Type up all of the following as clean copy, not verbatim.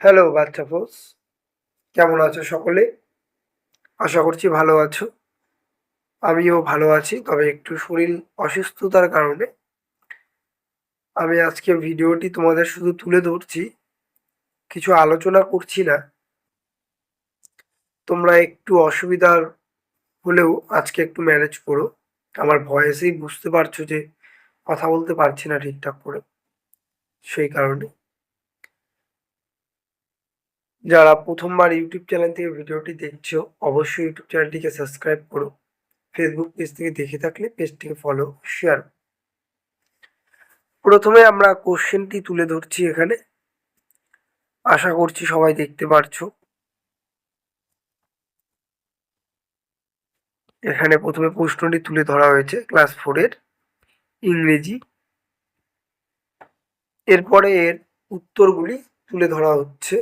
Hello বাচ্চা force, কেমন আছো সকলে? আশা করছি ভালো আছো। আমিও ভালো আছি, তবে একটু শরীর অসুস্থতার কারণে আমি আজকে ভিডিওটি তোমাদের শুধু তুলে ধরছি, কিছু আলোচনা করছি না। তোমরা একটু অসুবিধার হলেও আজকে একটু ম্যানেজ করো। আমার ভয়েসেই বুঝতে পারছো যে কথা বলতে পারছি না ঠিকঠাক করে, সেই কারণে। যারা প্রথমবার ইউটিউব চ্যানেল থেকে ভিডিওটি দেখছো, অবশ্যই ইউটিউব চ্যানেলটিকে সাবস্ক্রাইব করো। ফেসবুক পেজ থেকে দেখে থাকলে পেজটিকে ফলো, শেয়ার। প্রথমে আমরা কোশ্চেনটি তুলে ধরছি এখানে, আশা করছি সবাই দেখতে পারছো। এখানে প্রথমে প্রশ্নটি তুলে ধরা হয়েছে ক্লাস 4-এর ইংরেজি। এরপরে এর উত্তরগুলি তুলে ধরা হচ্ছে।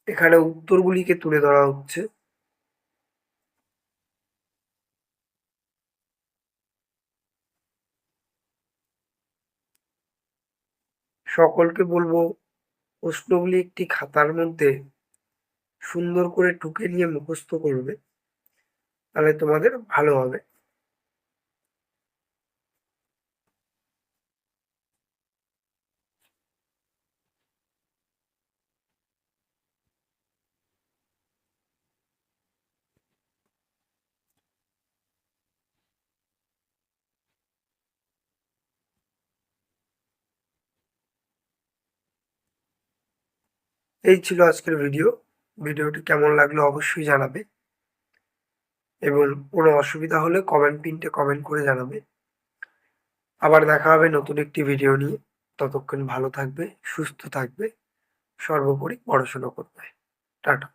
এখানে উত্তরগুলিকে তুলে ধরা হচ্ছে। সকলকে বলবো প্রশ্নগুলি একটি খাতার মধ্যে সুন্দর করে টুকে নিয়ে মুখস্থ করবে, তাহলে তোমাদের ভালো হবে। এই ছিল আজকের ভিডিও। ভিডিওটি কেমন লাগলো অবশ্যই জানাবে, এবং কোনো অসুবিধা হলে কমেন্ট পিনটে কমেন্ট করে জানাবে। আবার দেখা হবে নতুন একটি ভিডিও নিয়ে। ততক্ষণ ভালো থাকবে, সুস্থ থাকবে, সর্বোপরি পড়াশোনা করবে। টাটা।